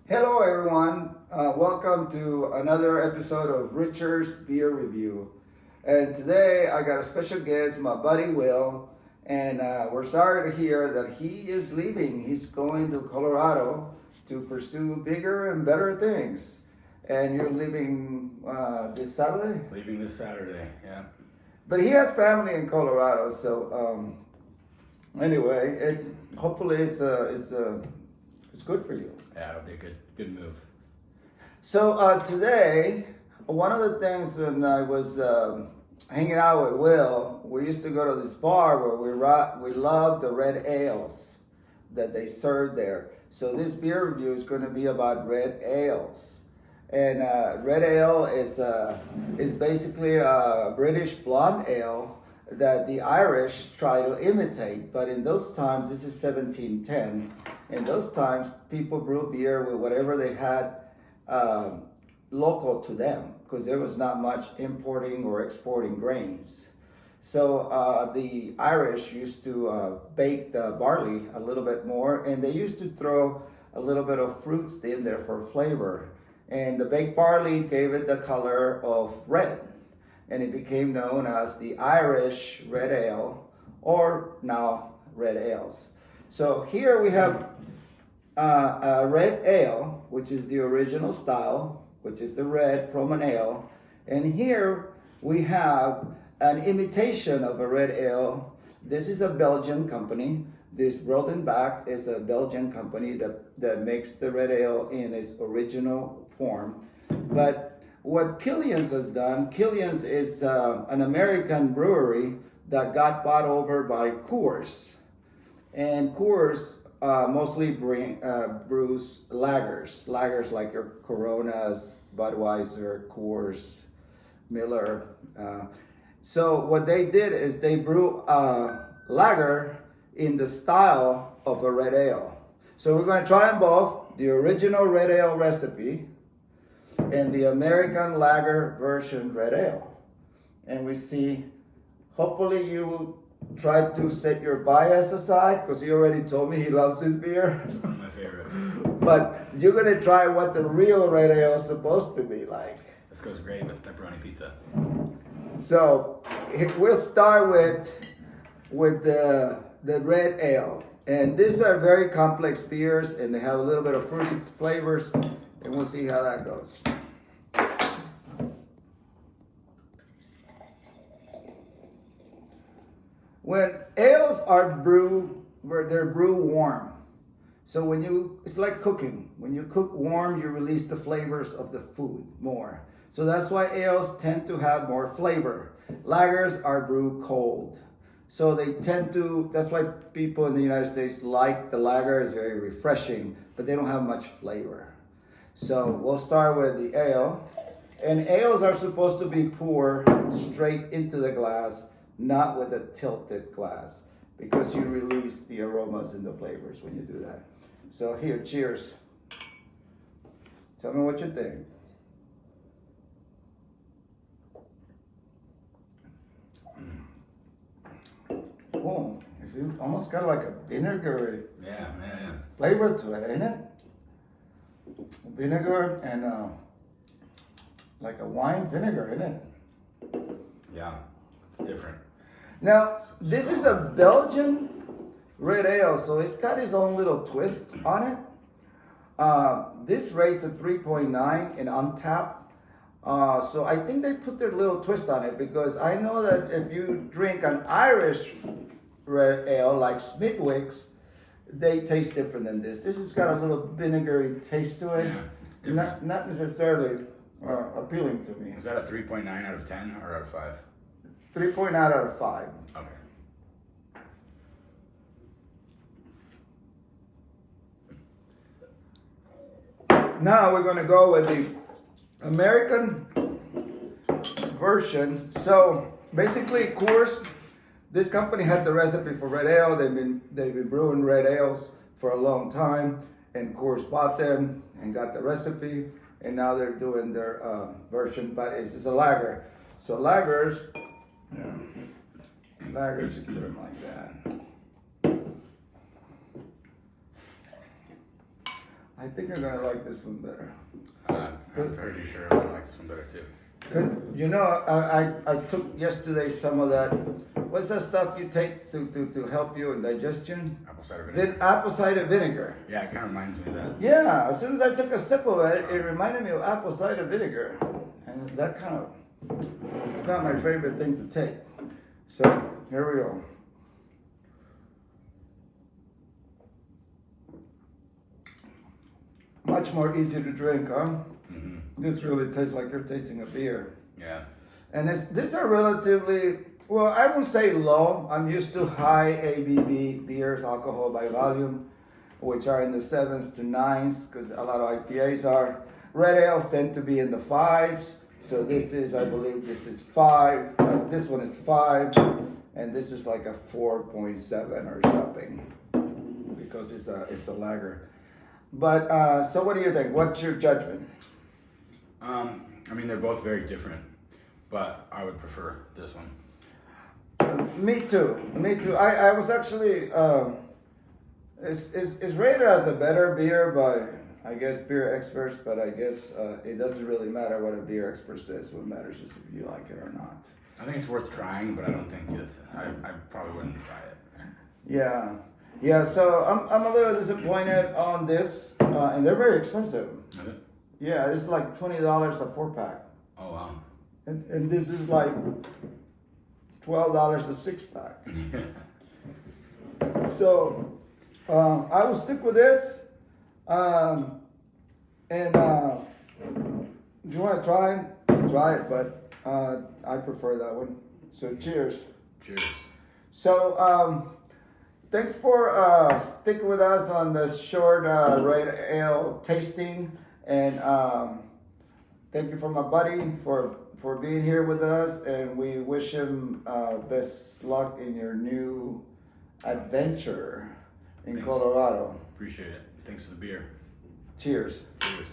Hello, everyone. Welcome to another episode of Richard's Beer Review. And today I got a special guest, my buddy Will. And we're sorry to hear that he is leaving. He's going to Colorado to pursue bigger and better things. And you're leaving this Saturday? Leaving this Saturday, yeah. But he has family in Colorado, so anyway, hopefully it's good for you. Yeah, it'll be a good move. So today, one of the things when I was hanging out with Will, we used to go to this bar where we love the red ales that they serve there. So this beer review is going to be about red ales, and red ale is basically a British blonde ale that the Irish try to imitate. But in those times, this is 1710. In those times, people brew beer with whatever they had local to them, because there was not much importing or exporting grains. So the Irish used to bake the barley a little bit more, and they used to throw a little bit of fruits in there for flavor. And the baked barley gave it the color of red, and it became known as the Irish red ale, or now red ales. So here we have a red ale, which is the original style, which is the red from an ale. And here we have an imitation of a red ale. This is a Belgian company. This Rodenbach is a Belgian company that makes the red ale in its original form. But what Killian's has done, Killian's is an American brewery that got bought over by Coors. And Coors mostly brews lagers like your Coronas, Budweiser, Coors, Miller. So what they did is they brew lager in the style of a red ale. So we're going to try them both, the original red ale recipe and the American lager version red ale. And we see, hopefully you will try to set your bias aside, because he already told me he loves his beer. My favorite. But you're going to try what the real red ale is supposed to be like. This goes great with pepperoni pizza. So we'll start with the red ale. And these are very complex beers, and they have a little bit of fruity flavors, and we'll see how that goes. When ales are brewed, they're brewed warm. So it's like cooking. When you cook warm, you release the flavors of the food more. So that's why ales tend to have more flavor. Lagers are brewed cold. So that's why people in the United States like the lager. It's very refreshing, but they don't have much flavor. So we'll start with the ale. And ales are supposed to be poured straight into the glass, not with a tilted glass, because you release the aromas and the flavors when you do that. So here, cheers. Tell me what you think. Oh, it's almost got like a vinegar Yeah. flavor to it, ain't it? Vinegar and like a wine vinegar, isn't it? Yeah, it's different. Now, this is a Belgian red ale, so it's got its own little twist on it. This rates a 3.9 in Untapped. So I think they put their little twist on it, because I know that if you drink an Irish red ale like Smithwick's, they taste different than this. This has got a little vinegary taste to it. Yeah, it's different. Not necessarily appealing to me. Is that a 3.9 out of 10 or out of 5? 3.9 out of 5. Okay. Now we're going to go with the American version. So basically, Coors, this company had the recipe for red ale. They've been brewing red ales for a long time, and Coors bought them and got the recipe, and now they're doing their version, but it's a lager. So lagers, you put them like that. I think I'm gonna like this one better. I'm pretty sure I would like this one better too. You know, I took yesterday some of that. What's that stuff you take to help you in digestion? Apple cider vinegar. Apple cider vinegar. Yeah, it kind of reminds me of that. Yeah, as soon as I took a sip of it, it reminded me of apple cider vinegar. And that kind of, it's not my favorite thing to take. So, here we go. Much more easy to drink, huh? Mm-hmm. This really tastes like you're tasting a beer. Yeah. And these are relatively, well, I won't say low. I'm used to high ABV beers, alcohol by volume, which are in the 7s to 9s, because a lot of IPAs are. Red ales tend to be in the 5s. So this is, I believe, this is 5. This one is 5, and this is like a 4.7 or something, because it's a lager. But so, what do you think? What's your judgment? I mean, they're both very different, but I would prefer this one. Me too. Me too. I was actually it's rated as a better beer by, I guess, beer experts, but I guess it doesn't really matter what a beer expert says. What matters is if you like it or not. I think it's worth trying, but I don't think it's. I probably wouldn't try it. Yeah. Yeah. So I'm a little disappointed on this, and they're very expensive. Is it? Yeah, it's like $20 a 4-pack, Oh wow. and this is like $12 a 6-pack. So I will stick with this. And if you want to try it, but I prefer that one. So cheers. Cheers. So thanks for sticking with us on this short red ale tasting, and thank you for my buddy for being here with us, and we wish him best luck in your new adventure in Thanks. Colorado. Appreciate it. Thanks for the beer. Cheers. Cheers.